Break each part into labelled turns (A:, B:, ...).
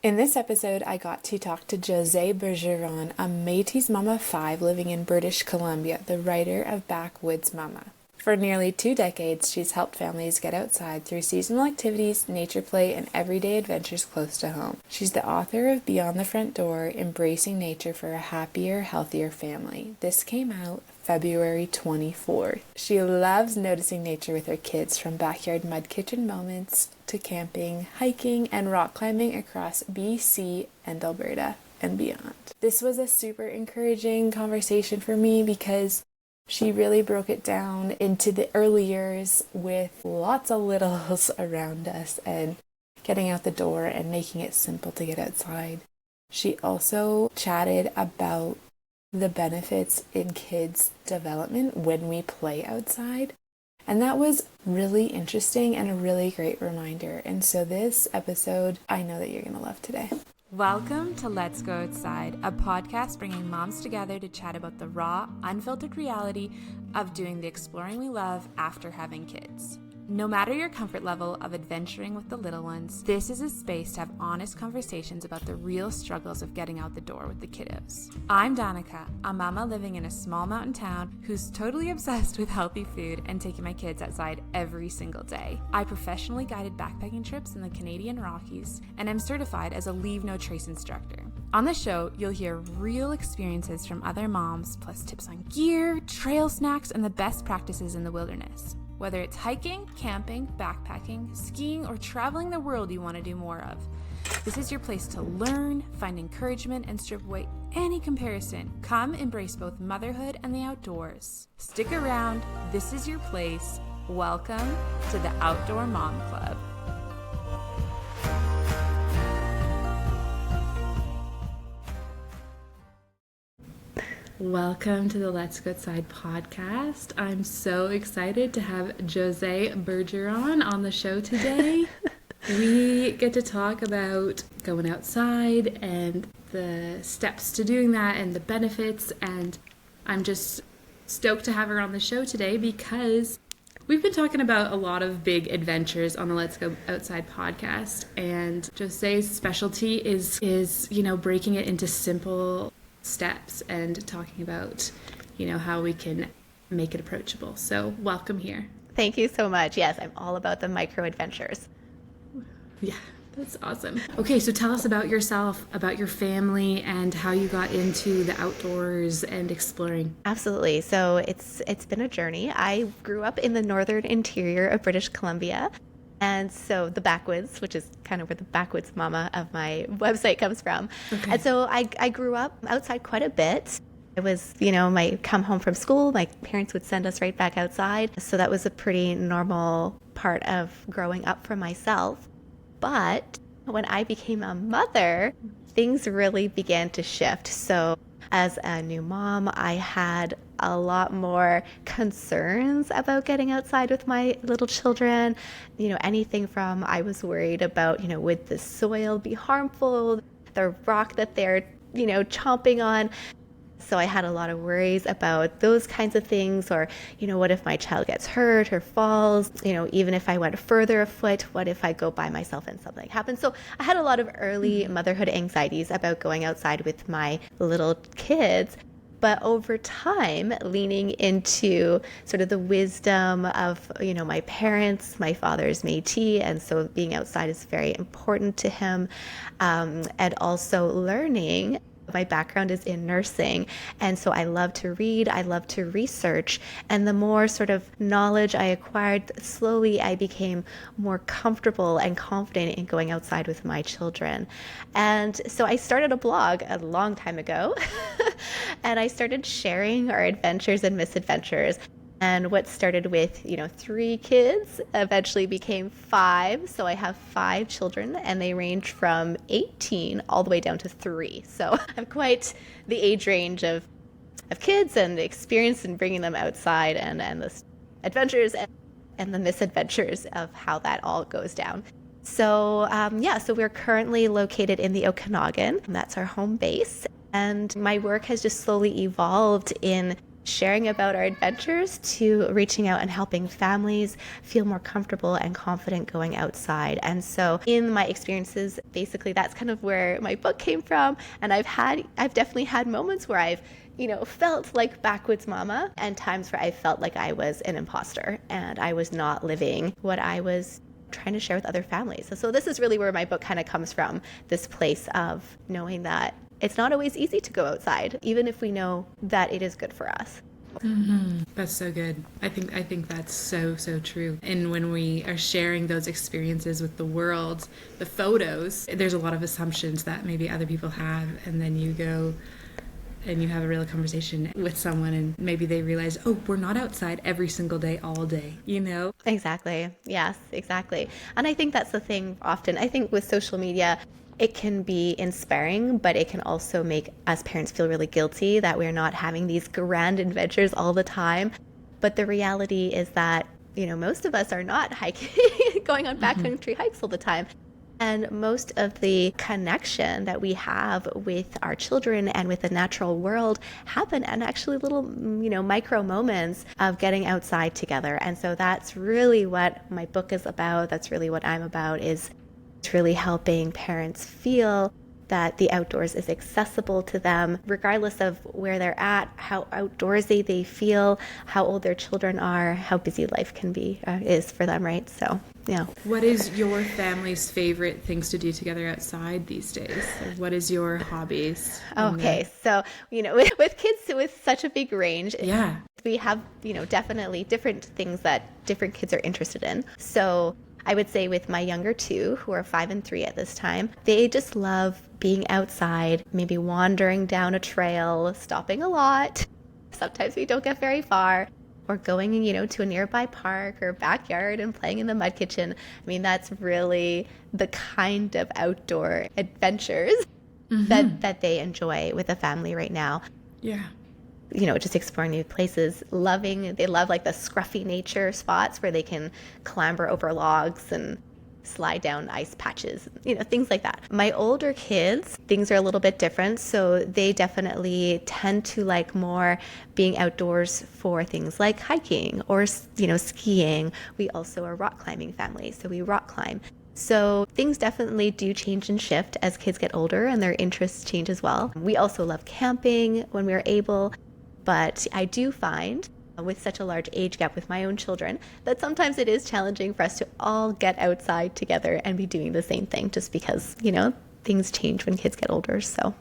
A: In this episode, I got to talk to Josée Bergeron, a Métis Mama of 5 living in British Columbia, the writer of Backwoods Mama. For nearly 2 decades, she's helped families get outside through seasonal activities, nature play, and everyday adventures close to home. She's the author of Beyond the Front Door, Embracing Nature for a Happier, Healthier Family. This came out February 24th. She loves noticing nature with her kids, from backyard mud kitchen moments to camping, hiking, and rock climbing across BC and Alberta and beyond. This was a super encouraging conversation for me because she really broke it down into the early years with lots of littles around us and getting out the door and making it simple to get outside. She also chatted about the benefits in kids' development when we play outside. And that was really interesting and a really great reminder. And so this episode, I know that you're going to love today. Welcome to Let's Go Outside, a podcast bringing moms together to chat about the raw, unfiltered reality of doing the exploring we love after having kids. No matter your comfort level of adventuring with the little ones, this is a space to have honest conversations about the real struggles of getting out the door with the kiddos. I'm Danica, a mama living in a small mountain town who's totally obsessed with healthy food and taking my kids outside every single day. I professionally guided backpacking trips in the Canadian Rockies, and I'm certified as a Leave No Trace instructor. On the show, you'll hear real experiences from other moms, plus tips on gear, trail snacks, and the best practices in the wilderness. Whether it's hiking, camping, backpacking, skiing, or traveling the world you want to do more of, this is your place to learn, find encouragement, and strip away any comparison. Come embrace both motherhood and the outdoors. Stick around. This is your place. Welcome to the Outdoor Mom Club. Welcome to the Let's Go Outside podcast. I'm so excited to have Josée Bergeron on the show today. We get to talk about going outside and the steps to doing that and the benefits, and I'm just stoked to have her on the show today because we've been talking about a lot of big adventures on the Let's Go Outside podcast, and Josée's specialty is breaking it into simple steps and talking about, how we can make it approachable. So welcome here.
B: Thank you so much. Yes, I'm all about the micro adventures.
A: Yeah, that's awesome. Okay, so tell us about yourself, about your family, and how you got into the outdoors and exploring.
B: Absolutely. So it's been a journey. I grew up in the northern interior of British Columbia. And so the Backwoods, which is kind of where the Backwoods Mama of my website comes from. Okay. And so I grew up outside quite a bit. It was, my come home from school, my parents would send us right back outside. So that was a pretty normal part of growing up for myself. But when I became a mother, things really began to shift. So as a new mom, I had a lot more concerns about getting outside with my little children. Anything from I was worried about, would the soil be harmful, the rock that they're, chomping on. So I had a lot of worries about those kinds of things, or, what if my child gets hurt or falls? Even if I went further afoot, what if I go by myself and something happens? So I had a lot of early motherhood anxieties about going outside with my little kids. But over time, leaning into sort of the wisdom of, my parents, my father's Métis, and so being outside is very important to him, and also learning. My background is in nursing, and so I love to read, I love to research, and the more sort of knowledge I acquired, slowly I became more comfortable and confident in going outside with my children. And so I started a blog a long time ago, and I started sharing our adventures and misadventures. And what started with, 3 kids eventually became 5. So I have 5 children, and they range from 18 all the way down to 3. So I'm quite the age range of kids and experience in bringing them outside, and the adventures and the misadventures of how that all goes down. So so we're currently located in the Okanagan. That's our home base. And my work has just slowly evolved in sharing about our adventures to reaching out and helping families feel more comfortable and confident going outside. And so in my experiences, basically that's kind of where my book came from. And I've definitely had moments where I've felt like Backwoods Mama, and times where I felt like I was an imposter and I was not living what I was trying to share with other families. So this is really where my book kind of comes from, this place of knowing that it's not always easy to go outside, even if we know that it is good for us.
A: Mm-hmm. That's so good. I think that's so true. And when we are sharing those experiences with the world, the photos, there's a lot of assumptions that maybe other people have, and then you go and you have a real conversation with someone and maybe they realize, oh, we're not outside every single day, all day,
B: Exactly. Yes, exactly. And I think that's the thing often. I think with social media, it can be inspiring, but it can also make us parents feel really guilty that we're not having these grand adventures all the time. But the reality is that, most of us are not hiking, going on backcountry hikes all the time. And most of the connection that we have with our children and with the natural world happen in actually little, micro moments of getting outside together. And so that's really what my book is about. That's really what I'm about, is it's really helping parents feel that the outdoors is accessible to them, regardless of where they're at, how outdoorsy they feel, how old their children are, how busy life can be, is for them, right? So, yeah.
A: What is your family's favorite things to do together outside these days? What is your hobbies?
B: Okay, so, with kids with such a big range,
A: yeah,
B: we have, definitely different things that different kids are interested in. So I would say with my younger two, who are 5 and 3 at this time, they just love being outside, maybe wandering down a trail, stopping a lot. Sometimes we don't get very far, or going, to a nearby park or backyard and playing in the mud kitchen. I mean, that's really the kind of outdoor adventures that they enjoy with a family right now.
A: Yeah.
B: Just exploring new places, they love like the scruffy nature spots where they can clamber over logs and slide down ice patches, things like that. My older kids, things are a little bit different. So they definitely tend to like more being outdoors for things like hiking or, skiing. We also are rock climbing family, so we rock climb. So things definitely do change and shift as kids get older and their interests change as well. We also love camping when we're able. But I do find, with such a large age gap with my own children, that sometimes it is challenging for us to all get outside together and be doing the same thing, just because, things change when kids get older. So.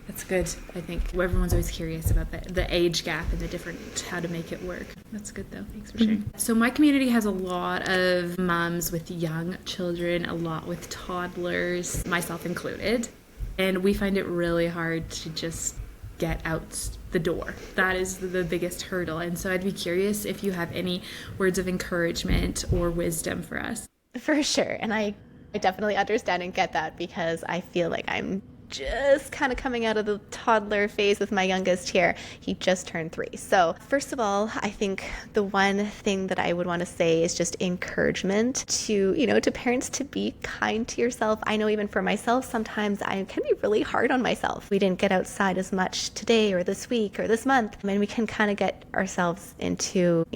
A: That's good. I think everyone's always curious about the age gap and the different, how to make it work. That's good though. Thanks for sharing. So my community has a lot of moms with young children, a lot with toddlers, myself included. And we find it really hard to just get out the door. That is the biggest hurdle. And so I'd be curious if you have any words of encouragement or wisdom for us.
B: For sure. And I definitely understand and get that, because I feel like I'm just kind of coming out of the toddler phase with my youngest here. He just turned 3. So first of all, I think the one thing that I would want to say is just encouragement to, to parents to be kind to yourself. I know even for myself, sometimes I can be really hard on myself. We didn't get outside as much today or this week or this month. And we can kind of get ourselves into,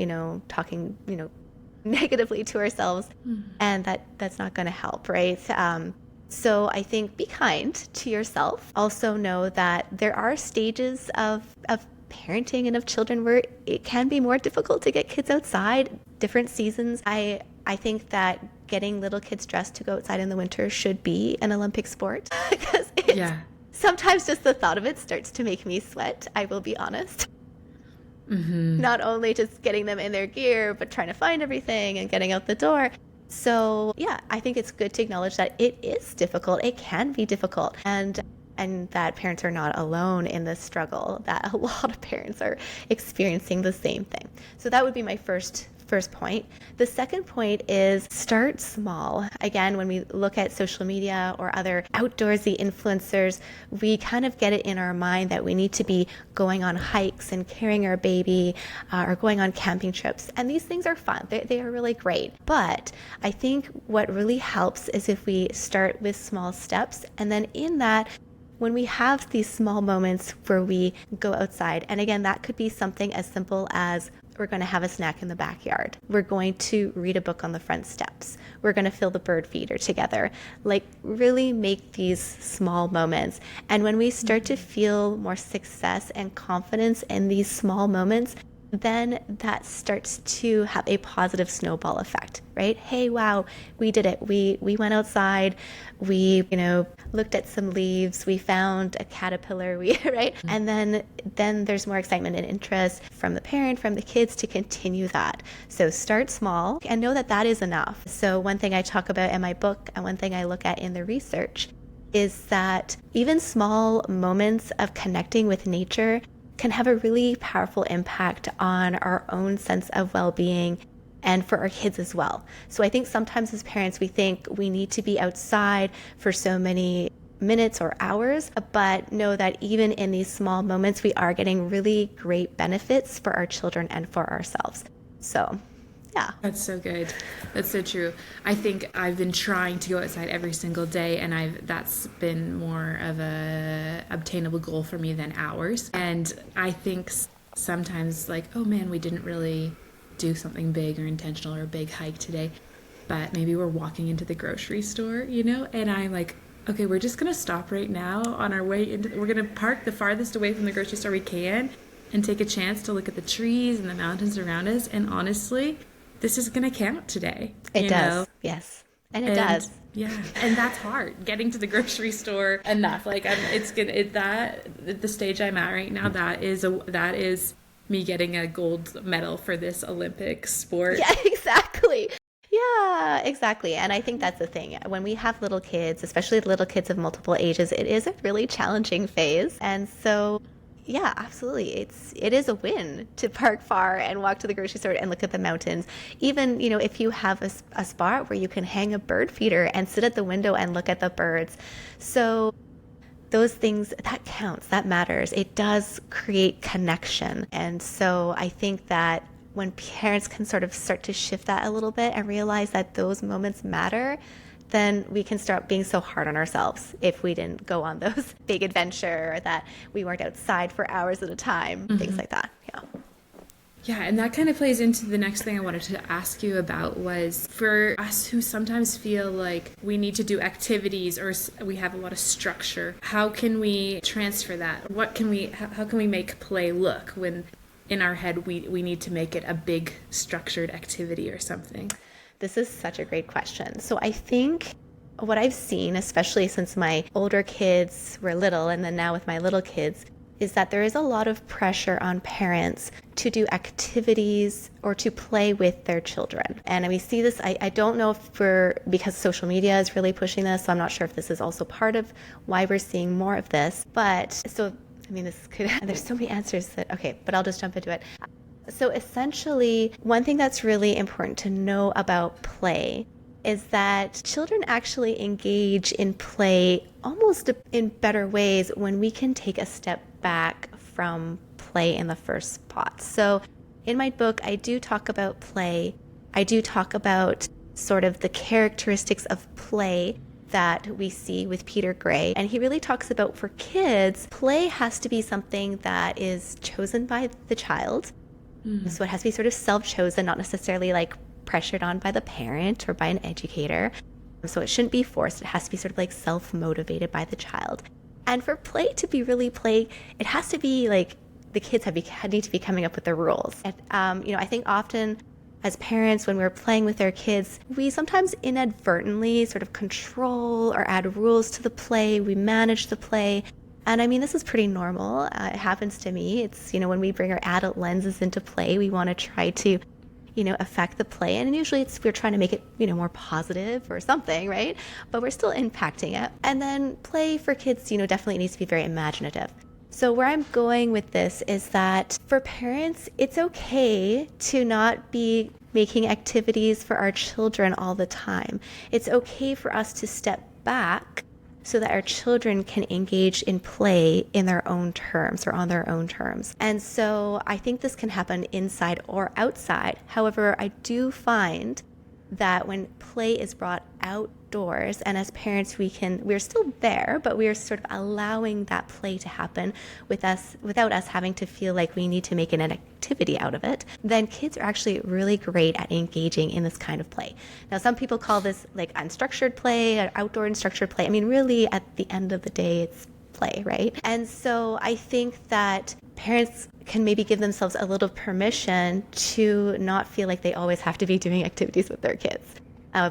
B: talking, negatively to ourselves. And that's not going to help, right? So I think be kind to yourself. Also know that there are stages of parenting and of children where it can be more difficult to get kids outside, different seasons. I think that getting little kids dressed to go outside in the winter should be an Olympic sport, because sometimes just the thought of it starts to make me sweat, I will be honest. Not only just getting them in their gear, but trying to find everything and getting out the door. So yeah, I think it's good to acknowledge that it is difficult. It can be difficult. And that parents are not alone in this struggle, that a lot of parents are experiencing the same thing. So that would be my first point. The second point is start small. Again, when we look at social media or other outdoorsy influencers, we kind of get it in our mind that we need to be going on hikes and carrying our baby or going on camping trips. And these things are fun. They are really great. But I think what really helps is if we start with small steps, and then in that, when we have these small moments where we go outside, and again, that could be something as simple as we're going to have a snack in the backyard. We're going to read a book on the front steps. We're going to fill the bird feeder together. Like, really make these small moments. And when we start to feel more success and confidence in these small moments, then that starts to have a positive snowball effect, right? Hey, wow, we did it. We went outside, we, looked at some leaves, we found a caterpillar, right? And then there's more excitement and interest from the parent, from the kids to continue that. So start small and know that that is enough. So one thing I talk about in my book and one thing I look at in the research is that even small moments of connecting with nature can have a really powerful impact on our own sense of well-being and for our kids as well. So I think sometimes as parents, we think we need to be outside for so many minutes or hours, but know that even in these small moments, we are getting really great benefits for our children and for ourselves. So yeah.
A: That's so good. That's so true. I think I've been trying to go outside every single day, and that's been more of a obtainable goal for me than hours. And I think sometimes like, oh man, we didn't really do something big or intentional or a big hike today, but maybe we're walking into the grocery store, and I'm like, okay, we're just going to stop right now on our way into, we're going to park the farthest away from the grocery store we can and take a chance to look at the trees and the mountains around us. And honestly, this is going to count today.
B: It does. Yes. And it does.
A: Yeah. And that's hard. Getting to the grocery store enough. Like the stage I'm at right now, that is me getting a gold medal for this Olympic sport.
B: Yeah, exactly. Yeah, exactly. And I think that's the thing. When we have little kids, especially little kids of multiple ages, it is a really challenging phase. And so yeah, absolutely. It is a win to park far and walk to the grocery store and look at the mountains. Even, if you have a spot where you can hang a bird feeder and sit at the window and look at the birds. So those things, that counts, that matters. It does create connection. And so I think that when parents can sort of start to shift that a little bit and realize that those moments matter, then we can start being so hard on ourselves if we didn't go on those big adventure or that we weren't outside for hours at a time, things like that. Yeah.
A: Yeah, and that kind of plays into the next thing I wanted to ask you about was for us who sometimes feel like we need to do activities or we have a lot of structure, how can we transfer that? How can we make play look when in our head we need to make it a big structured activity or something?
B: This is such a great question. So I think what I've seen, especially since my older kids were little and then now with my little kids, is that there is a lot of pressure on parents to do activities or to play with their children. And we see this, I don't know if because social media is really pushing this, so I'm not sure if this is also part of why we're seeing more of this. But there's so many answers but I'll just jump into it. So essentially, one thing that's really important to know about play is that children actually engage in play almost in better ways when we can take a step back from play in the first spot. So in my book, I do talk about play. I do talk about sort of the characteristics of play that we see with Peter Gray. And he really talks about for kids, play has to be something that is chosen by the child. So it has to be sort of self-chosen, not necessarily like pressured on by the parent or by an educator. So it shouldn't be forced. It has to be sort of like self-motivated by the child. And for play to be really play, it has to be like the kids need to be coming up with the rules. And, I think often as parents, when we're playing with our kids, we sometimes inadvertently sort of control or add rules to the play. We manage the play. And this is pretty normal. It happens to me. It's, when we bring our adult lenses into play, we want to try to, affect the play. And usually we're trying to make it, more positive or something, right? But we're still impacting it. And then play for kids, definitely needs to be very imaginative. So where I'm going with this is that for parents, it's okay to not be making activities for our children all the time. It's okay for us to step back so that our children can engage in play in their own terms or on their own terms. And so I think this can happen inside or outside. However, I do find that when play is brought out outdoors. And as parents, we're still there, but we're sort of allowing that play to happen without us having to feel like we need to make an activity out of it. Then kids are actually really great at engaging in this kind of play. Now, some people call this like unstructured play, or outdoor unstructured play. I mean, really, at the end of the day, it's play, right? And so I think that parents can maybe give themselves a little permission to not feel like they always have to be doing activities with their kids,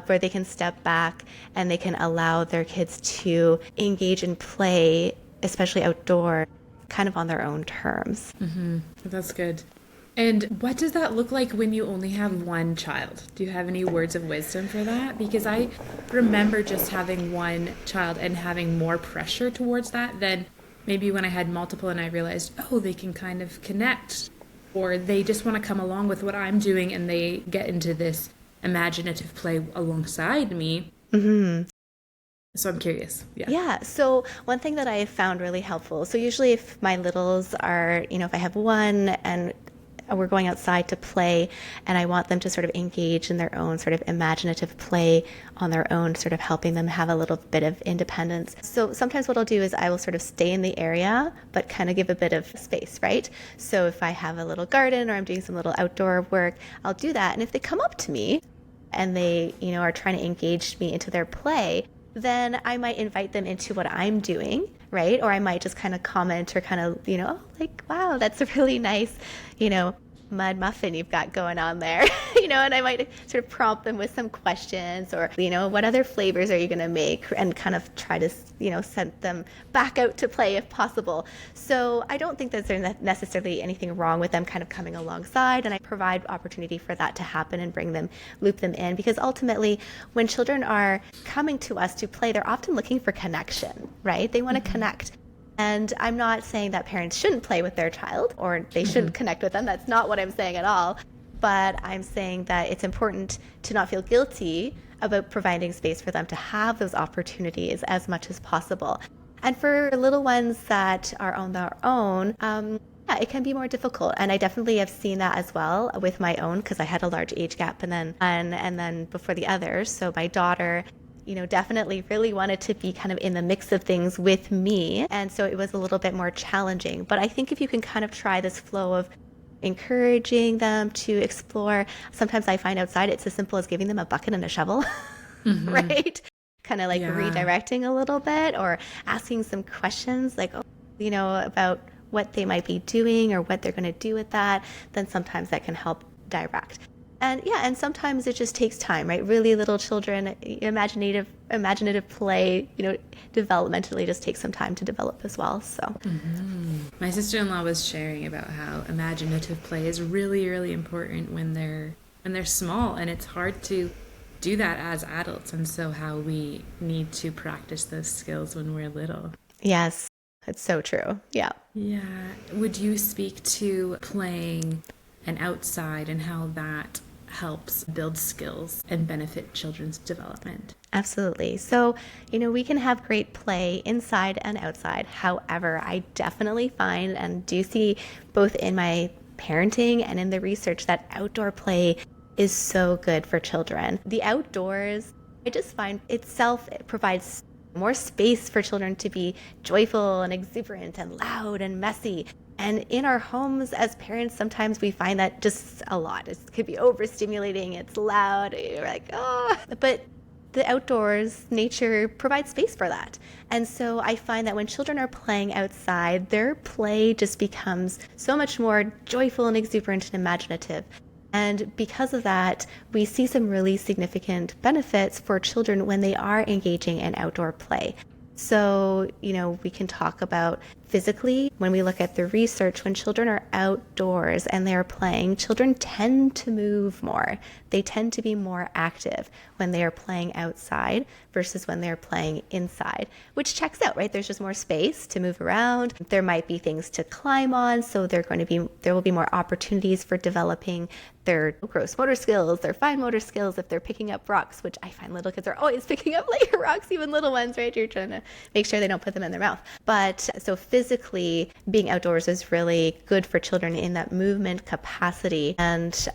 B: where they can step back and they can allow their kids to engage in play, especially outdoor, kind of on their own terms.
A: Mm-hmm. That's good. And what does that look like when you only have one child? Do you have any words of wisdom for that? Because I remember just having one child and having more pressure towards that than maybe when I had multiple and I realized, oh, they can kind of connect, or they just want to come along with what I'm doing and they get into this imaginative play alongside me.
B: Mm-hmm.
A: So I'm curious.
B: Yeah. So one thing that I found really helpful, so usually if my littles are, if I have one and we're going outside to play and I want them to sort of engage in their own sort of imaginative play on their own, sort of helping them have a little bit of independence. So sometimes what I'll do is I will sort of stay in the area, but kind of give a bit of space, right? So if I have a little garden or I'm doing some little outdoor work, I'll do that. And if they come up to me and they, are trying to engage me into their play, then I might invite them into what I'm doing, right? Or I might just kind of comment or kind of, oh, like, wow, that's a really nice, mud muffin you've got going on there, and I might sort of prompt them with some questions or, what other flavors are you going to make, and kind of try to, send them back out to play if possible. So I don't think that there's necessarily anything wrong with them kind of coming alongside, and I provide opportunity for that to happen and loop them in, because ultimately when children are coming to us to play, they're often looking for connection, right? They want to connect. And I'm not saying that parents shouldn't play with their child or they shouldn't connect with them. That's not what I'm saying at all. But I'm saying that it's important to not feel guilty about providing space for them to have those opportunities as much as possible. And for little ones that are on their own, it can be more difficult. And I definitely have seen that as well with my own, because I had a large age gap and then before the others. So my daughter, definitely really wanted to be kind of in the mix of things with me. And so it was a little bit more challenging. But I think if you can kind of try this flow of encouraging them to explore, sometimes I find outside it's as simple as giving them a bucket and a shovel, right? Kind of like redirecting a little bit, or asking some questions like, about what they might be doing or what they're going to do with that. Then sometimes that can help direct. And sometimes it just takes time, right? Really little children, imaginative play, developmentally just takes some time to develop as well. So
A: my sister-in-law was sharing about how imaginative play is really, really important when they're small, and it's hard to do that as adults, and so how we need to practice those skills when we're little.
B: Yes, it's so true. Yeah.
A: Would you speak to playing and outside and how that helps build skills and benefit children's development?
B: Absolutely. So, we can have great play inside and outside. However, I definitely find and do see both in my parenting and in the research that outdoor play is so good for children. The outdoors, I just find it provides more space for children to be joyful and exuberant and loud and messy. And in our homes as parents, sometimes we find that just a lot. It could be overstimulating, it's loud, you're like, oh. But the outdoors, nature provides space for that. And so I find that when children are playing outside, their play just becomes so much more joyful and exuberant and imaginative. And because of that, we see some really significant benefits for children when they are engaging in outdoor play. So, we can talk about physically, when we look at the research, when children are outdoors and they're playing, children tend to move more. They tend to be more active when they are playing outside versus when they're playing inside, which checks out, right? There's just more space to move around. There might be things to climb on, so there will be more opportunities for developing their gross motor skills, their fine motor skills if they're picking up rocks, which I find little kids are always picking up like rocks, even little ones, right? You're trying to make sure they don't put them in their mouth. But so physically, being outdoors is really good for children in that movement capacity. And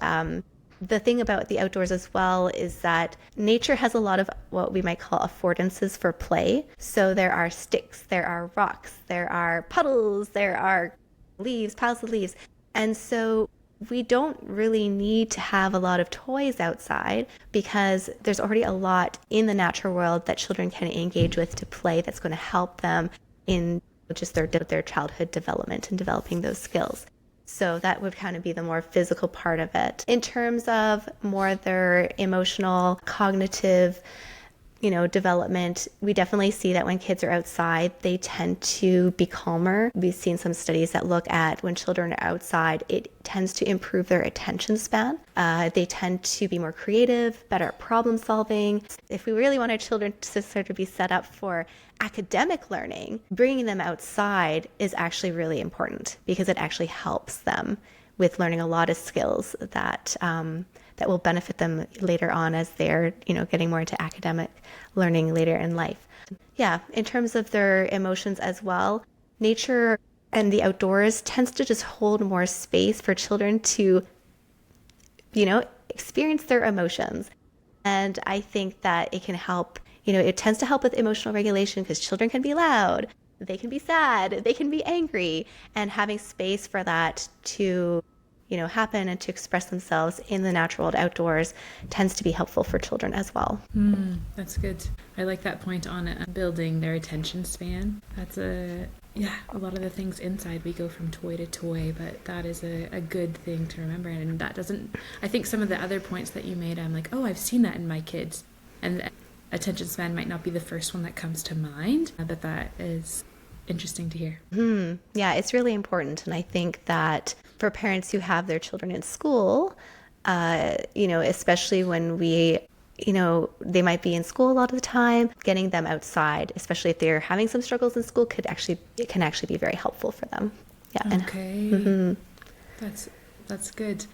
B: The thing about the outdoors as well is that nature has a lot of what we might call affordances for play. So there are sticks, there are rocks, there are puddles, there are leaves, piles of leaves. And so we don't really need to have a lot of toys outside because there's already a lot in the natural world that children can engage with to play that's going to help them in just their childhood development and developing those skills. So that would kind of be the more physical part of it. In terms of more their emotional, cognitive, development, we definitely see that when kids are outside, they tend to be calmer. We've seen some studies that look at when children are outside, it tends to improve their attention span. They tend to be more creative, better at problem solving. If we really want our children to sort of be set up for academic learning, bringing them outside is actually really important because it actually helps them with learning a lot of skills that will benefit them later on as they're, getting more into academic learning later in life. Yeah, in terms of their emotions as well, nature and the outdoors tends to just hold more space for children to, experience their emotions. And I think that it can help, it tends to help with emotional regulation because children can be loud, they can be sad, they can be angry, and having space for that to happen and to express themselves in the natural world outdoors tends to be helpful for children as well.
A: That's good. I like that point on building their attention span. That's a lot of the things inside we go from toy to toy, but that is a good thing to remember. And that doesn't, I think some of the other points that you made, I'm like, oh, I've seen that in my kids. And the attention span might not be the first one that comes to mind, but that is interesting to hear.
B: Yeah, it's really important. And I think that for parents who have their children in school, especially when they might be in school a lot of the time, getting them outside, especially if they're having some struggles in school, can actually be very helpful for them. Yeah.
A: Okay. That's good.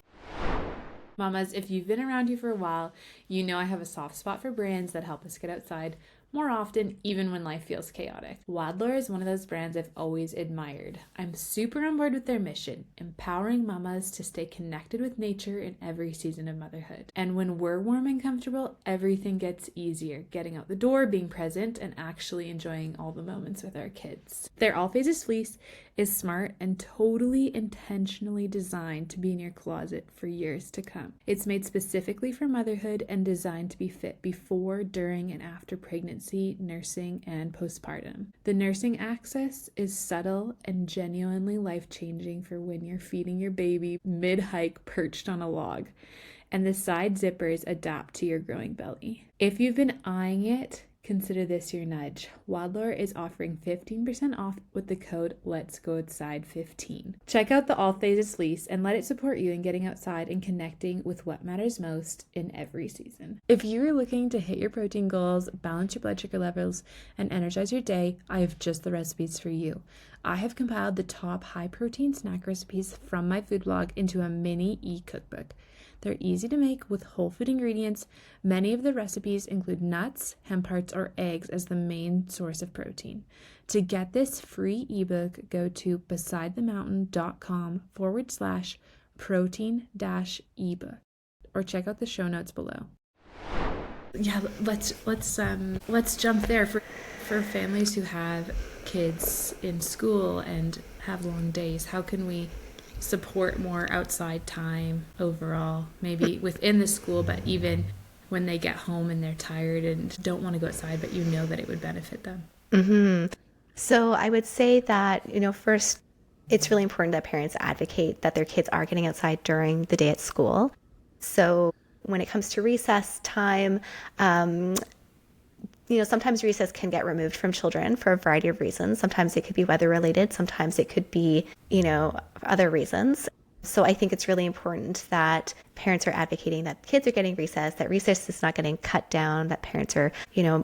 A: Mamas, if you've been around here for a while, I have a soft spot for brands that help us get outside more often, even when life feels chaotic. Wadlor is one of those brands I've always admired. I'm super on board with their mission, empowering mamas to stay connected with nature in every season of motherhood. And when we're warm and comfortable, everything gets easier. Getting out the door, being present, and actually enjoying all the moments with our kids. Their All Phases fleece is smart and totally intentionally designed to be in your closet for years to come. It's made specifically for motherhood and designed to be fit before, during, and after pregnancy, nursing, and postpartum. The nursing access is subtle and genuinely life-changing for when you're feeding your baby mid-hike perched on a log. And the side zippers adapt to your growing belly. If you've been eyeing it, consider this your nudge. Wadlor is offering 15% off with the code Let's Go Outside 15. Check out the All Phases fleece and let it support you in getting outside and connecting with what matters most in every season. If you're looking to hit your protein goals, balance your blood sugar levels, and energize your day, I have just the recipes for you. I have compiled the top high protein snack recipes from my food blog into a mini e-cookbook. They're easy to make with whole food ingredients. Many of the recipes include nuts, hemp hearts, or eggs as the main source of protein. To get this free ebook, go to besidethemountain.com/protein-ebook or check out the show notes below. Yeah, let's jump there for families who have kids in school and have long days. How can we support more outside time overall, maybe within the school, but even when they get home and they're tired and don't want to go outside, but that it would benefit them?
B: So I would say that, first, it's really important that parents advocate that their kids are getting outside during the day at school. So when it comes to recess time, sometimes recess can get removed from children for a variety of reasons. Sometimes it could be weather related. Sometimes it could be, other reasons. So I think it's really important that parents are advocating that kids are getting recess, that recess is not getting cut down, that parents are,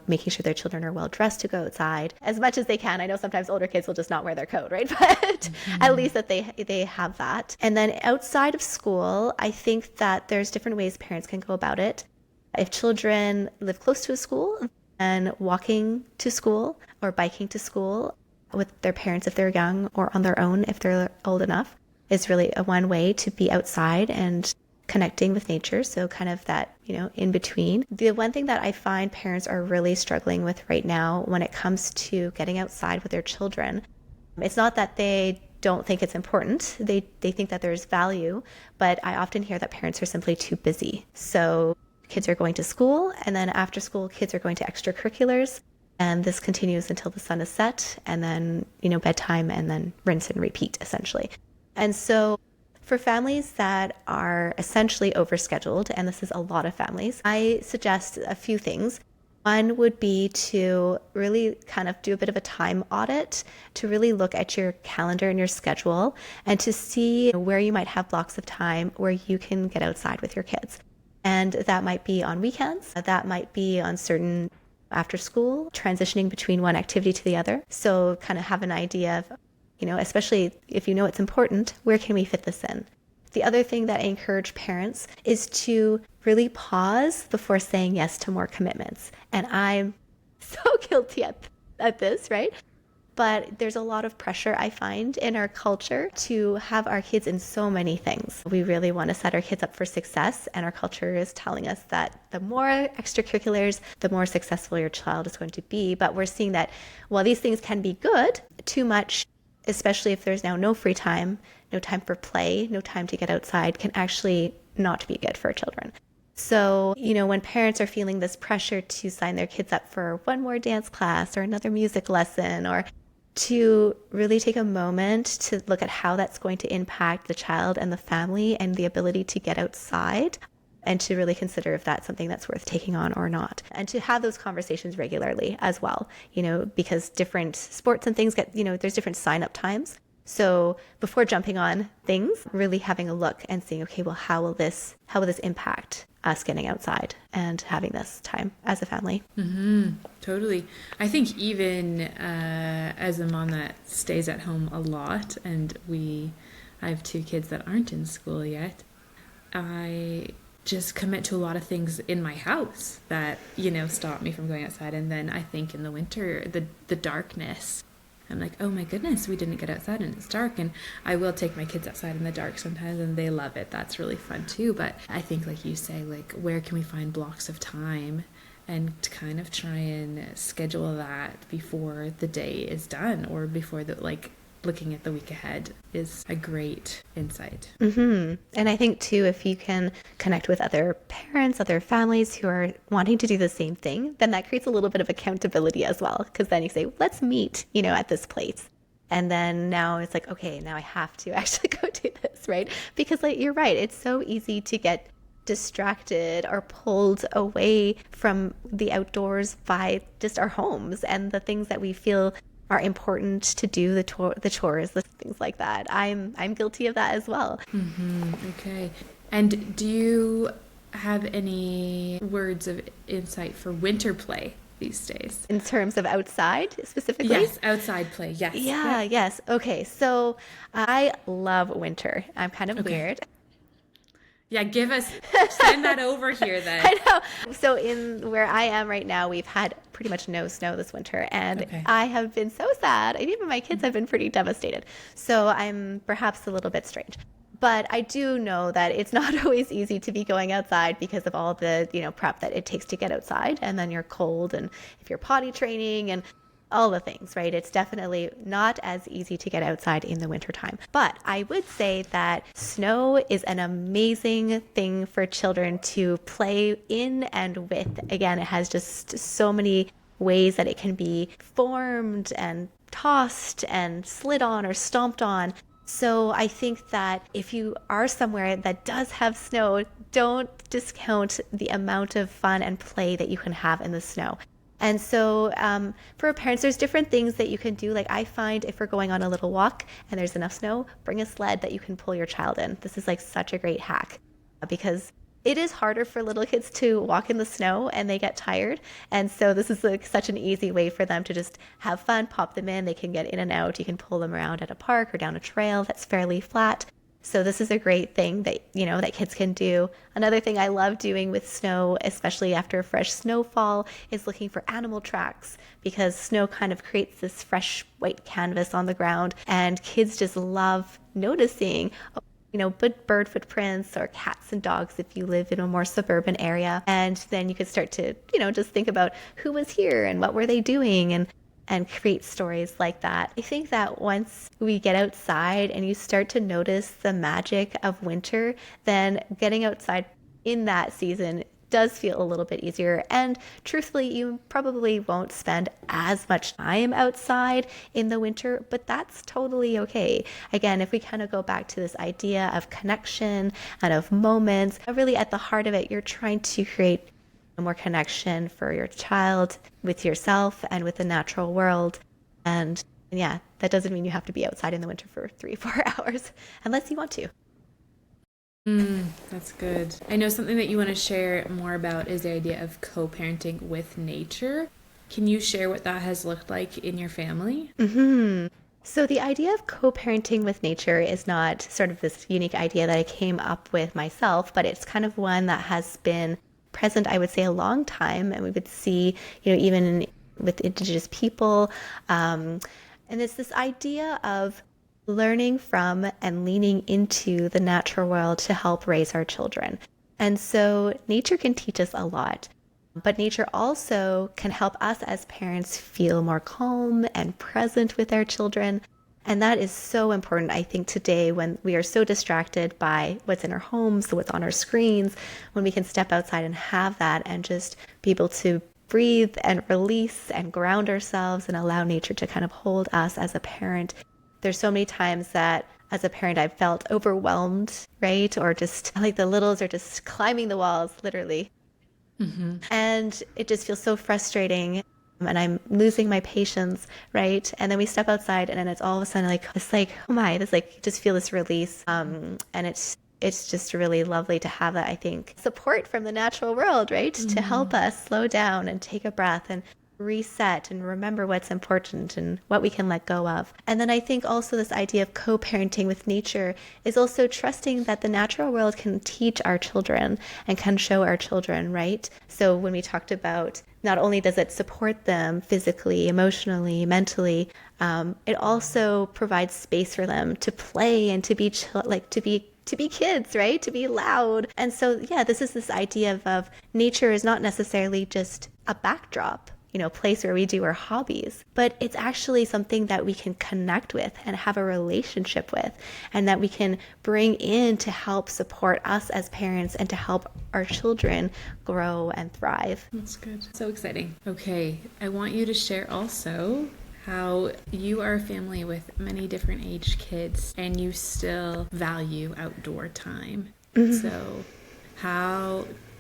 B: making sure their children are well dressed to go outside as much as they can. I know sometimes older kids will just not wear their coat, right? But at least that they have that. And then outside of school, I think that there's different ways parents can go about it. If children live close to a school, and walking to school or biking to school with their parents if they're young or on their own if they're old enough is really one way to be outside and connecting with nature. So kind of that, in between. The one thing that I find parents are really struggling with right now when it comes to getting outside with their children, it's not that they don't think it's important. They think that there's value, but I often hear that parents are simply too busy. So kids are going to school, and then after school, kids are going to extracurriculars, and this continues until the sun is set, and then, bedtime, and then rinse and repeat, essentially. And so for families that are essentially overscheduled, and this is a lot of families, I suggest a few things. One would be to really kind of do a bit of a time audit, to really look at your calendar and your schedule and to see where you might have blocks of time where you can get outside with your kids. And that might be on weekends, that might be on certain after school, transitioning between one activity to the other. So kind of have an idea of, especially if it's important, where can we fit this in? The other thing that I encourage parents is to really pause before saying yes to more commitments. And I'm so guilty at this, right? But there's a lot of pressure I find in our culture to have our kids in so many things. We really want to set our kids up for success, and our culture is telling us that the more extracurriculars, the more successful your child is going to be. But we're seeing that while these things can be good, too much, especially if there's now no free time, no time for play, no time to get outside, can actually not be good for children. So, when parents are feeling this pressure to sign their kids up for one more dance class or another music lesson, or to really take a moment to look at how that's going to impact the child and the family and the ability to get outside, and to really consider if that's something that's worth taking on or not. And to have those conversations regularly as well, because different sports and things get, there's different sign-up times. So before jumping on things, really having a look and seeing, okay, well, how will this impact us getting outside and having this time as a family?
A: Mm-hmm. Totally. I think even as a mom that stays at home a lot, and I have 2 kids that aren't in school yet, I just commit to a lot of things in my house that, stop me from going outside. And then I think in the winter, the darkness, I'm like, oh my goodness, we didn't get outside and it's dark. And I will take my kids outside in the dark sometimes, and they love it. That's really fun too. But I think, like you say, where can we find blocks of time, and to kind of try and schedule that before the day is done, or before looking at the week ahead is a great insight.
B: Mm-hmm. And I think too, if you can connect with other parents, other families who are wanting to do the same thing, then that creates a little bit of accountability as well. Because then you say, let's meet, at this place. And then now it's like, okay, now I have to actually go do this, right? Because you're right. It's so easy to get distracted or pulled away from the outdoors by just our homes and the things that we feel are important to do, the chores, the things like that. I'm guilty of that as well.
A: Mm-hmm. Okay. And do you have any words of insight for winter play these days?
B: In terms of outside specifically?
A: Yes, outside play, yes.
B: Yeah, yes. Okay, so I love winter. I'm kind of weird.
A: Yeah, send that over here then.
B: I know. So in where I am right now, we've had pretty much no snow this winter, and I have been so sad, and even my kids have been pretty devastated. So I'm perhaps a little bit strange. But I do know that it's not always easy to be going outside because of all the, prep that it takes to get outside, and then you're cold, and if you're potty training and all the things, right? It's definitely not as easy to get outside in the wintertime. But I would say that snow is an amazing thing for children to play in and with. Again, it has just so many ways that it can be formed and tossed and slid on or stomped on. So I think that if you are somewhere that does have snow, don't discount the amount of fun and play that you can have in the snow. And so for parents, there's different things that you can do. Like I find if we're going on a little walk and there's enough snow, bring a sled that you can pull your child in. This is such a great hack because it is harder for little kids to walk in the snow and they get tired. And so this is such an easy way for them to just have fun, pop them in. They can get in and out. You can pull them around at a park or down a trail that's fairly flat. So this is a great thing that, that kids can do. Another thing I love doing with snow, especially after a fresh snowfall, is looking for animal tracks because snow kind of creates this fresh white canvas on the ground and kids just love noticing, bird footprints or cats and dogs if you live in a more suburban area. And then you could start to, just think about who was here and what were they doing, and create stories like that. I think that once we get outside and you start to notice the magic of winter, then getting outside in that season does feel a little bit easier. And truthfully, you probably won't spend as much time outside in the winter, but that's totally okay. Again, if we kind of go back to this idea of connection and of moments, really at the heart of it, you're trying to create more connection for your child, with yourself, and with the natural world. And yeah, that doesn't mean you have to be outside in the winter for 3-4 hours, unless you want to.
A: That's good. I know something that you want to share more about is the idea of co-parenting with nature. Can you share what that has looked like in your family?
B: So the idea of co-parenting with nature is not sort of this unique idea that I came up with myself, but it's kind of one that has been present, I would say, a long time. And we would see, even with Indigenous people. And it's this idea of learning from and leaning into the natural world to help raise our children. And so nature can teach us a lot, but nature also can help us as parents feel more calm and present with our children. And that is so important, I think, today when we are so distracted by what's in our homes, what's on our screens, when we can step outside and have that and just be able to breathe and release and ground ourselves and allow nature to kind of hold us as a parent. There's so many times that as a parent, I've felt overwhelmed, right? Or just like the littles are just climbing the walls, literally. And it just feels so frustrating. And I'm losing my patience, right? And then we step outside and then it's all of a sudden oh my, just feel this release. And it's just really lovely to have that, I think, support from the natural world, right? To help us slow down and take a breath and reset and remember what's important and what we can let go of. And then I think also this idea of co-parenting with nature is also trusting that the natural world can teach our children and can show our children, right? So when we talked about not only does it support them physically, emotionally, mentally, it also provides space for them to play and to be to be kids, right? To be loud. And so, yeah, this idea of nature is not necessarily just a backdrop, place where we do our hobbies, but it's actually something that we can connect with and have a relationship with, and that we can bring in to help support us as parents and to help our children grow and thrive.
A: That's good. So exciting. Okay, I want you to share also how you are a family with many different aged kids and you still value outdoor time. So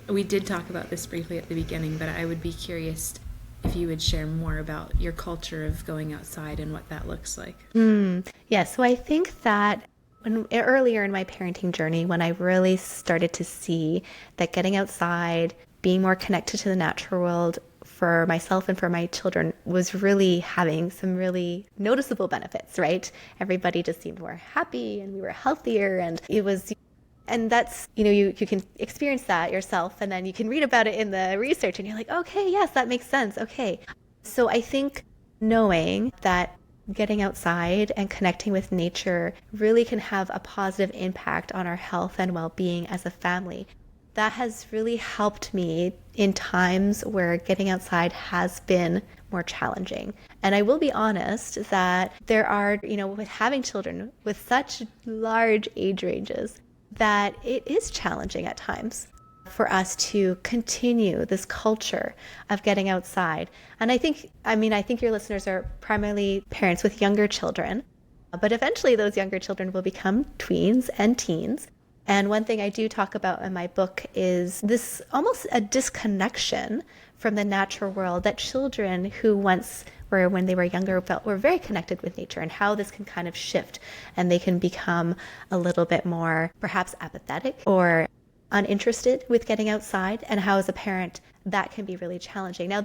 A: we did talk about this briefly at the beginning, but I would be curious if you would share more about your culture of going outside and what that looks like.
B: Yeah, so I think that earlier in my parenting journey, when I really started to see that getting outside, being more connected to the natural world for myself and for my children was really having some really noticeable benefits, right? Everybody just seemed more happy and we were healthier, and that's, you can experience that yourself, and then you can read about it in the research and you're like, okay, yes, that makes sense. Okay. So I think knowing that getting outside and connecting with nature really can have a positive impact on our health and well-being as a family, that has really helped me in times where getting outside has been more challenging. And I will be honest that there are, with having children with such large age ranges, that it is challenging at times for us to continue this culture of getting outside. And I think your listeners are primarily parents with younger children, but eventually those younger children will become tweens and teens. And one thing I do talk about in my book is this almost a disconnection from the natural world that children who once were, when they were younger, were very connected with nature, and how this can kind of shift and they can become a little bit more perhaps apathetic or uninterested with getting outside, and how as a parent that can be really challenging. Now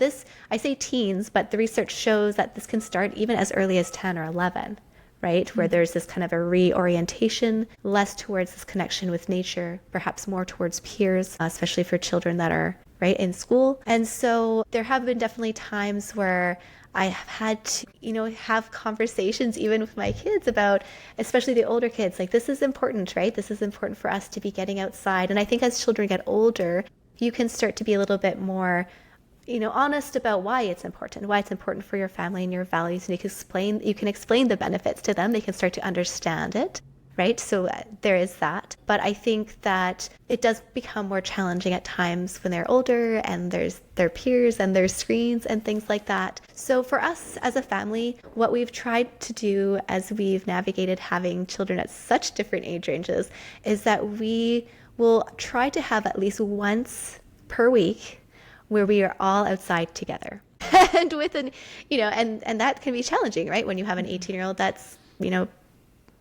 B: I say teens, but the research shows that this can start even as early as 10 or 11. Right? Where there's this kind of a reorientation, less towards this connection with nature, perhaps more towards peers, especially for children that are right in school. And so there have been definitely times where I have had to, have conversations even with my kids about, especially the older kids, like this is important, right? This is important for us to be getting outside. And I think as children get older, you can start to be a little bit more, honest about why it's important for your family and your values. And you can explain the benefits to them. They can start to understand it. Right? So there is that. But I think that it does become more challenging at times when they're older and there's their peers and their screens and things like that. So for us as a family, what we've tried to do as we've navigated having children at such different age ranges is that we will try to have at least once per week where we are all outside together. And with and that can be challenging, right? When you have an 18-year-old that's,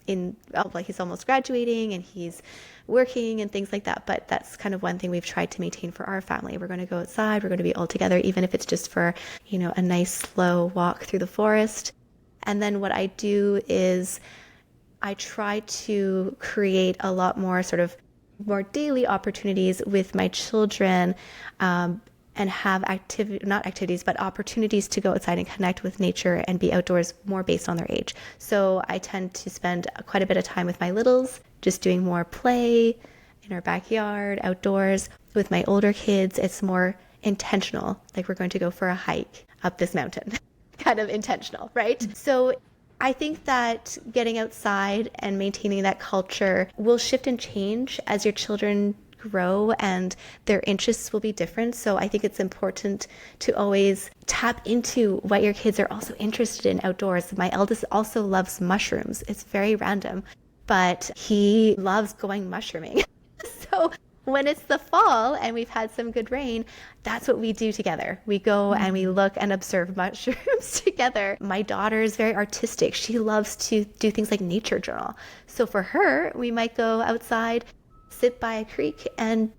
B: he's almost graduating and he's working and things like that. But that's kind of one thing we've tried to maintain for our family. We're going to go outside. We're going to be all together, even if it's just for, a nice slow walk through the forest. And then what I do is I try to create a lot more sort of more daily opportunities with my children, and have not activities, but opportunities to go outside and connect with nature and be outdoors more based on their age. So I tend to spend quite a bit of time with my littles, just doing more play in our backyard, outdoors. With my older kids, it's more intentional, like we're going to go for a hike up this mountain, kind of intentional, right? So I think that getting outside and maintaining that culture will shift and change as your children grow and their interests will be different. So I think it's important to always tap into what your kids are also interested in outdoors. My eldest also loves mushrooms. It's very random, but he loves going mushrooming. So when it's the fall and we've had some good rain, that's what we do together. We go and we look and observe mushrooms together. My daughter is very artistic. She loves to do things like nature journal. So for her, we might go outside, sit by a creek and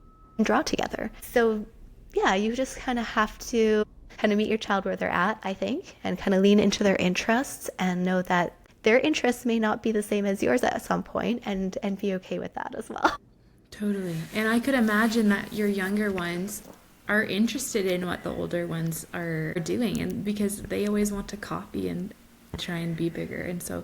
B: draw together. So yeah, you just kind of have to kind of meet your child where they're at, I think, and kind of lean into their interests and know that their interests may not be the same as yours at some point, and be okay with that as well.
A: Totally. And I could imagine that your younger ones are interested in what the older ones are doing, and because they always want to copy and try and be bigger. And so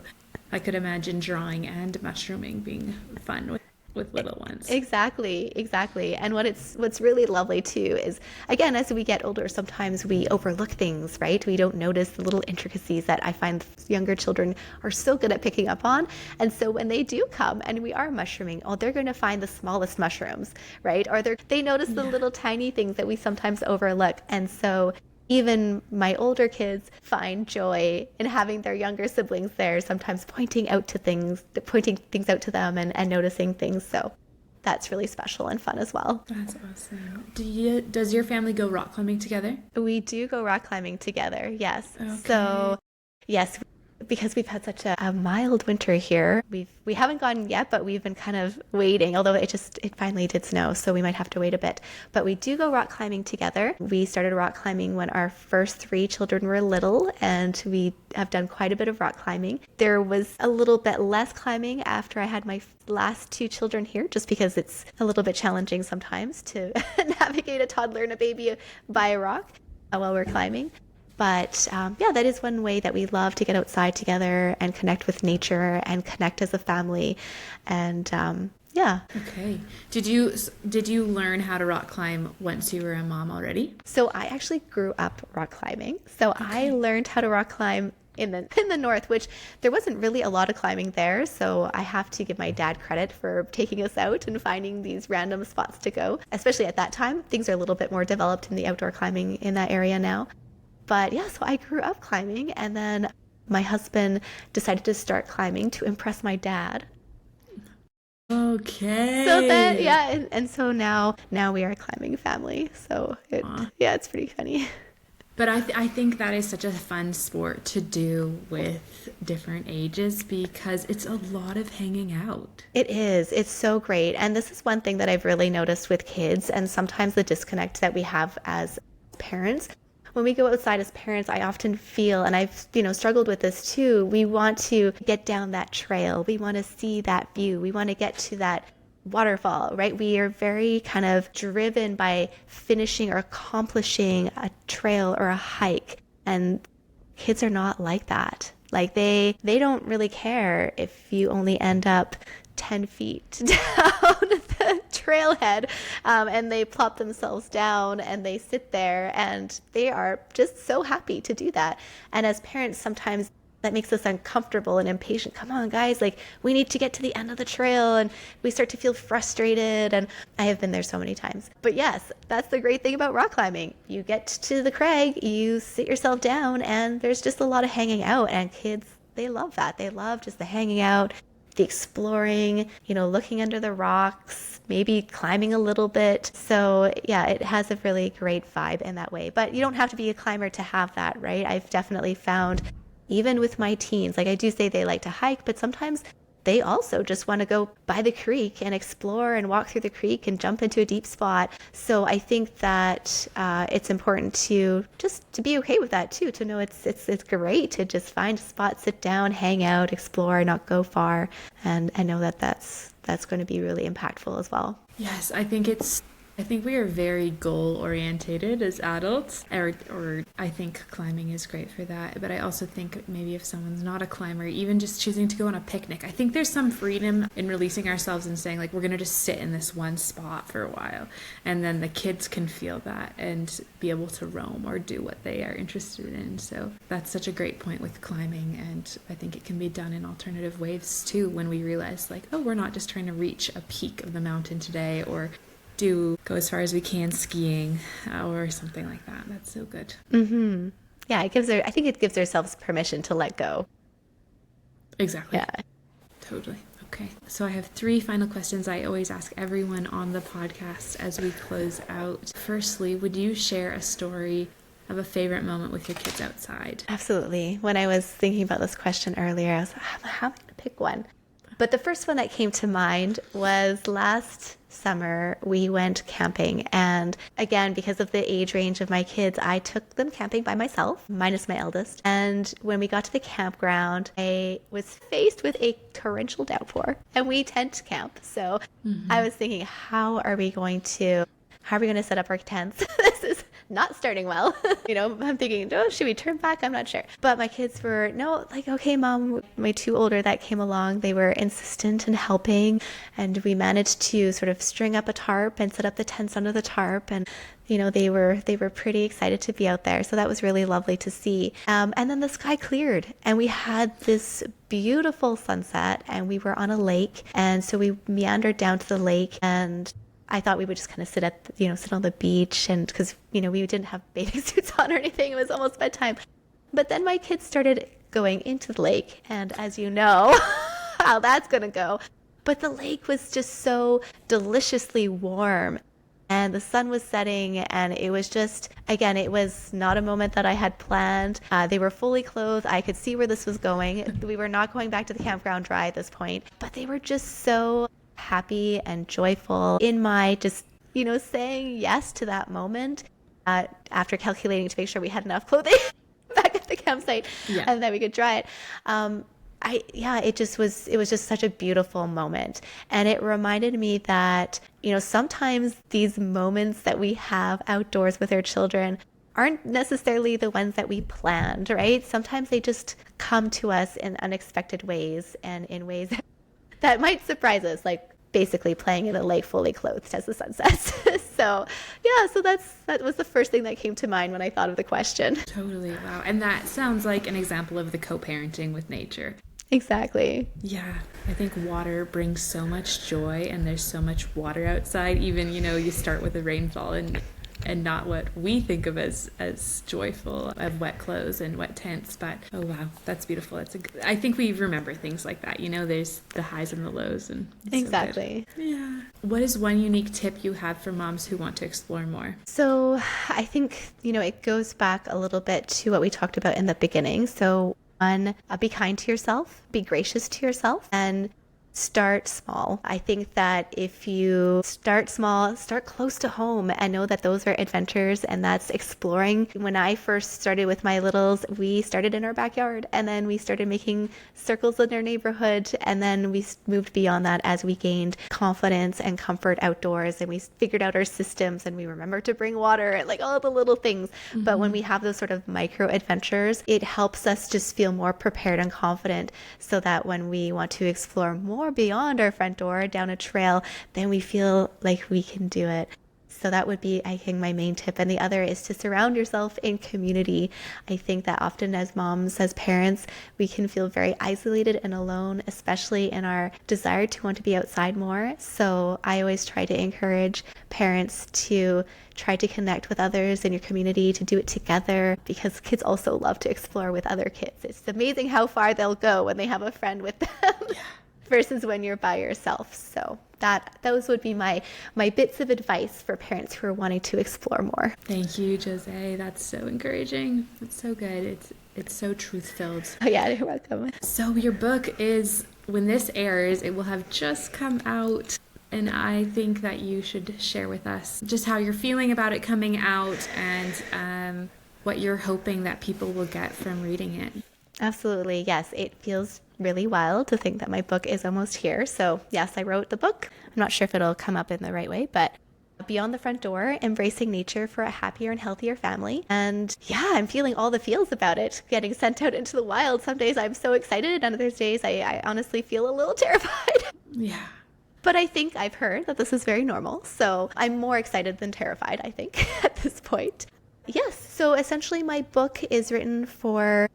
A: I could imagine drawing and mushrooming being fun with little ones.
B: Exactly. And what's really lovely too is, again, as we get older, sometimes we overlook things, right? We don't notice the little intricacies that I find younger children are so good at picking up on. And so when they do come and we are mushrooming, they're going to find the smallest mushrooms, right? Or they notice the little tiny things that we sometimes overlook. And so even my older kids find joy in having their younger siblings there, sometimes pointing things out to them and noticing things. So that's really special and fun as well.
A: That's awesome. Does your family go rock climbing together?
B: We do go rock climbing together, yes.
A: Okay.
B: So, yes, because we've had such a mild winter here, we haven't gone yet, but we've been kind of waiting, although it finally did snow, so we might have to wait a bit. But we do go rock climbing together. We started rock climbing when our first 3 children were little, and we have done quite a bit of rock climbing. There was a little bit less climbing after I had my last 2 children here, just because it's a little bit challenging sometimes to navigate a toddler and a baby by a rock while we're climbing. But that is one way that we love to get outside together and connect with nature and connect as a family. And
A: Okay. Did you learn how to rock climb once you were a mom already?
B: So I actually grew up rock climbing. So I learned how to rock climb in the north, which there wasn't really a lot of climbing there. So I have to give my dad credit for taking us out and finding these random spots to go. Especially at that time, things are a little bit more developed in the outdoor climbing in that area now. But yeah, so I grew up climbing, and then my husband decided to start climbing to impress my dad.
A: Okay.
B: So then, and so now we are a climbing family. So it's pretty funny.
A: But I think that is such a fun sport to do with different ages because it's a lot of hanging out.
B: It is. It's so great. And this is one thing that I've really noticed with kids, and sometimes the disconnect that we have as parents. When we go outside as parents, I often feel, and I've struggled with this too, we want to get down that trail. We want to see that view. We want to get to that waterfall, right? We are very kind of driven by finishing or accomplishing a trail or a hike. And kids are not like that. Like they don't really care if you only end up 10 feet down the trailhead, and they plop themselves down and they sit there and they are just so happy to do that. And as parents, sometimes that makes us uncomfortable and impatient. Come on, guys, like we need to get to the end of the trail, and we start to feel frustrated. And I have been there so many times. But yes, that's the great thing about rock climbing. You get to the crag, you sit yourself down, and there's just a lot of hanging out. And kids, they love that. They love just the hanging out, the exploring, looking under the rocks, maybe climbing a little bit. So yeah, it has a really great vibe in that way. But you don't have to be a climber to have that, right? I've definitely found, even with my teens, like I do say they like to hike, but sometimes they also just want to go by the creek and explore and walk through the creek and jump into a deep spot. So I think that it's important to be okay with that too, to know it's great to just find a spot, sit down, hang out, explore, not go far. And I know that that's going to be really impactful as well.
A: Yes, I think we are very goal-orientated as adults, or I think climbing is great for that. But I also think maybe if someone's not a climber, even just choosing to go on a picnic, I think there's some freedom in releasing ourselves and saying, like, we're going to just sit in this one spot for a while. And then the kids can feel that and be able to roam or do what they are interested in. So that's such a great point with climbing. And I think it can be done in alternative ways too, when we realize, like, oh, we're not just trying to reach a peak of the mountain today, or go as far as we can skiing, or something like that. That's so good.
B: Mm-hmm. Yeah, I think it gives ourselves permission to let go.
A: Exactly.
B: Yeah.
A: Totally. Okay. So I have 3 final questions I always ask everyone on the podcast as we close out. Firstly, would you share a story of a favorite moment with your kids outside?
B: Absolutely. When I was thinking about this question earlier, I was like, how am I going to pick one? But the first one that came to mind was last summer. We went camping, and again, because of the age range of my kids, I took them camping by myself, minus my eldest. And when we got to the campground, I was faced with a torrential downpour, and we tent camp. So I was thinking, how are we going to set up our tents? This is not starting well. I'm thinking, oh, should we turn back? I'm not sure. But my kids were, no, like, okay, Mom. My 2 older that came along, they were insistent in helping. And we managed to sort of string up a tarp and set up the tents under the tarp. And, they were pretty excited to be out there. So that was really lovely to see. And then the sky cleared, and we had this beautiful sunset, and we were on a lake. And so we meandered down to the lake, and I thought we would just kind of sit on the beach, and because, we didn't have bathing suits on or anything. It was almost bedtime. But then my kids started going into the lake, and as you know how that's going to go. But the lake was just so deliciously warm, and the sun was setting, and it was just, again, it was not a moment that I had planned. They were fully clothed. I could see where this was going. We were not going back to the campground dry at this point, but they were just so happy and joyful in my just, saying yes to that moment, after calculating to make sure we had enough clothing back at the campsite, and that we could dry it. It was just such a beautiful moment. And it reminded me that, sometimes these moments that we have outdoors with our children aren't necessarily the ones that we planned, right? Sometimes they just come to us in unexpected ways, and in ways that might surprise us, like basically playing in a lake fully clothed as the sun sets. So that was the first thing that came to mind when I thought of the question.
A: Totally. Wow. And that sounds like an example of the co-parenting with nature.
B: Exactly.
A: Yeah. I think water brings so much joy, and there's so much water outside. Even, you start with a rainfall and not what we think of as joyful, of wet clothes and wet tents. But oh wow, that's beautiful. I think we remember things like that. There's the highs and the lows, and
B: exactly.
A: So yeah. What is one unique tip you have for moms who want to explore more?
B: So I think it goes back a little bit to what we talked about in the beginning. So one, be kind to yourself, be gracious to yourself, and start small. I think that if you start small, start close to home and know that those are adventures and that's exploring. When I first started with my littles, we started in our backyard and then we started making circles in our neighborhood. And then we moved beyond that as we gained confidence and comfort outdoors and we figured out our systems and we remembered to bring water and like all the little things. Mm-hmm. But when we have those sort of micro adventures, it helps us just feel more prepared and confident so that when we want to explore more beyond our front door down a trail, then we feel like we can do it. So that would be, I think, my main tip. And the other is to surround yourself in community. I think that often as moms, as parents, we can feel very isolated and alone, especially in our desire to want to be outside more. So I always try to encourage parents to try to connect with others in your community, to do it together, because kids also love to explore with other kids. It's amazing how far they'll go when they have a friend with them. Yeah. Versus when you're by yourself. So those would be my bits of advice for parents who are wanting to explore more.
A: Thank you, Josée. That's so encouraging. It's so good. It's so truth-filled.
B: Oh, yeah, you're welcome.
A: So your book is, when this airs, it will have just come out. And I think that you should share with us just how you're feeling about it coming out and what you're hoping that people will get from reading it.
B: Absolutely. Yes, it feels really wild to think that my book is almost here. So yes, I wrote the book. I'm not sure if it'll come up in the right way, but Beyond the Front Door, Embracing Nature for a Happier and Healthier Family. And yeah, I'm feeling all the feels about it, getting sent out into the wild. Some days I'm so excited, and other days I honestly feel a little terrified.
A: Yeah.
B: But I think I've heard that this is very normal. So I'm more excited than terrified, I think, at this point. Yes. So essentially my book is written for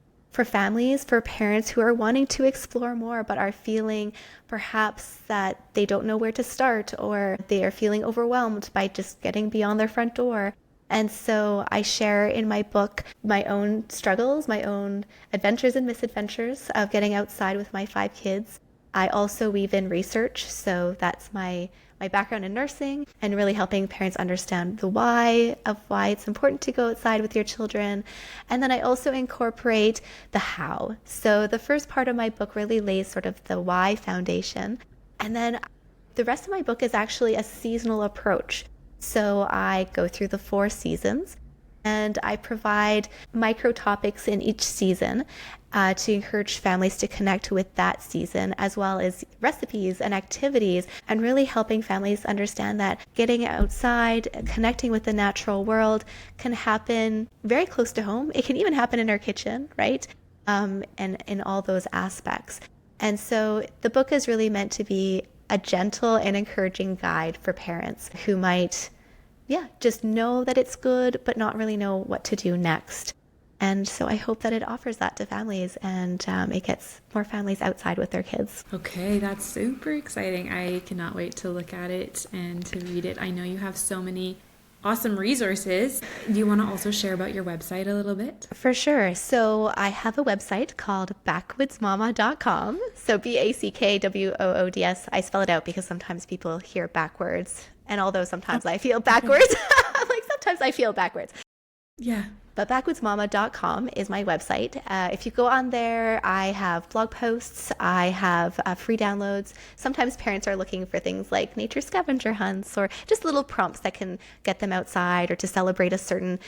B: families, for parents who are wanting to explore more but are feeling perhaps that they don't know where to start, or they are feeling overwhelmed by just getting beyond their front door. And so I share in my book my own struggles, my own adventures and misadventures of getting outside with my 5 kids. I also weave in research, so that's my background in nursing and really helping parents understand the why of why it's important to go outside with your children. And then I also incorporate the how. So the first part of my book really lays sort of the why foundation. And then the rest of my book is actually a seasonal approach. So I go through the 4 seasons and I provide micro topics in each season to encourage families to connect with that season, as well as recipes and activities, and really helping families understand that getting outside, connecting with the natural world can happen very close to home. It can even happen in our kitchen, right? And in all those aspects. And so the book is really meant to be a gentle and encouraging guide for parents who might, just know that it's good, but not really know what to do next. And so I hope that it offers that to families and it gets more families outside with their kids.
A: Okay, that's super exciting. I cannot wait to look at it and to read it. I know you have so many awesome resources. Do you want to also share about your website a little bit?
B: For sure. So I have a website called backwoodsmama.com. So BACKWOODS. I spell it out because sometimes people hear backwards. And although sometimes I feel backwards, I'm like, sometimes I feel backwards.
A: Yeah.
B: But backwoodsmama.com is my website. If you go on there, I have blog posts, I have free downloads. Sometimes parents are looking for things like nature scavenger hunts or just little prompts that can get them outside or to celebrate a certain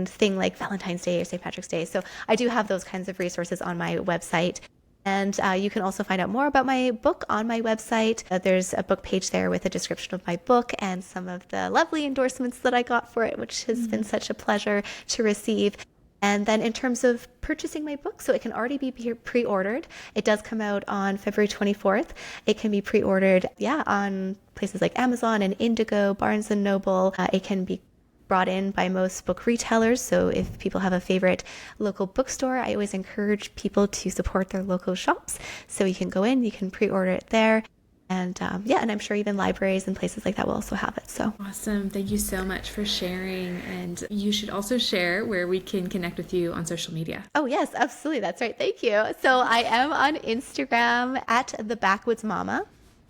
B: thing like Valentine's Day or St. Patrick's Day. So I do have those kinds of resources on my website. And you can also find out more about my book on my website. There's a book page there with a description of my book and some of the lovely endorsements that I got for it, which has been such a pleasure to receive. And then in terms of purchasing my book, so it can already be pre-ordered. It does come out on February 24th. It can be pre-ordered, on places like Amazon and Indigo, Barnes & Noble. It can be brought in by most book retailers. So if people have a favorite local bookstore, I always encourage people to support their local shops. So you can go in, you can pre-order it there. And and I'm sure even libraries and places like that will also have it. So
A: awesome. Thank you so much for sharing. And you should also share where we can connect with you on social media.
B: Oh, yes, absolutely. That's right. Thank you. So I am on Instagram at the Backwoods Mama.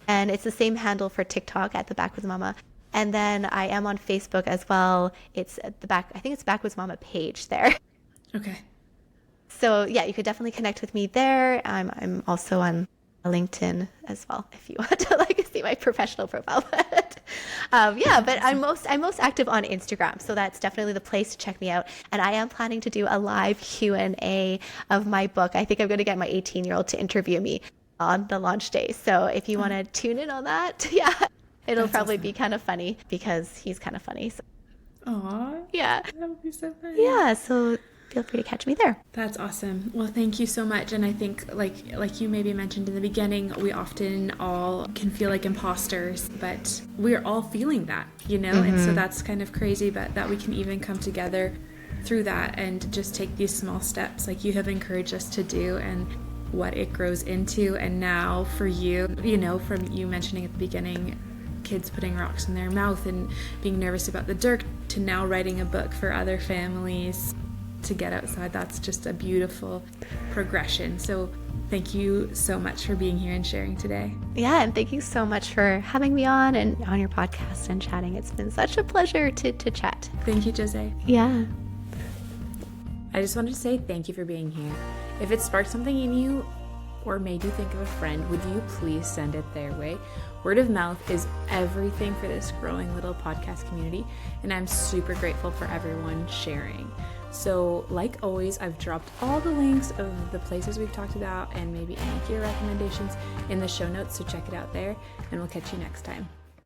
B: And it's the same handle for TikTok at the Backwoods Mama. And then I am on Facebook as well. It's at the I think it's Backwoods Mama page there.
A: Okay.
B: So yeah, you could definitely connect with me there. I'm also on LinkedIn as well if you want to like see my professional profile. But I'm most active on Instagram, so that's definitely the place to check me out. And I am planning to do a live Q&A of my book. I think I'm going to get my 18-year-old to interview me on the launch day. So if you want to tune in on that, it'll probably be kind of funny because he's kind of funny. So.
A: Aw.
B: Yeah.
A: That would be so fun.
B: Yeah, so feel free to catch me there.
A: That's awesome. Well, thank you so much. And I think like you maybe mentioned in the beginning, we often all can feel like imposters, but we're all feeling that, And so that's kind of crazy, but that we can even come together through that and just take these small steps like you have encouraged us to do, and what it grows into. And now for you, from you mentioning at the beginning, kids putting rocks in their mouth and being nervous about the dirt, to now writing a book for other families to get outside. That's just a beautiful progression. So thank you so much for being here and sharing today.
B: Yeah, and thank you so much for having me on your podcast and chatting. It's been such a pleasure to chat.
A: Thank you, Josée.
B: Yeah.
A: I just wanted to say thank you for being here. If it sparked something in you or made you think of a friend, would you please send it their way? Word of mouth is everything for this growing little podcast community, and I'm super grateful for everyone sharing. So like always, I've dropped all the links of the places we've talked about and maybe any gear recommendations in the show notes, so check it out there, and we'll catch you next time.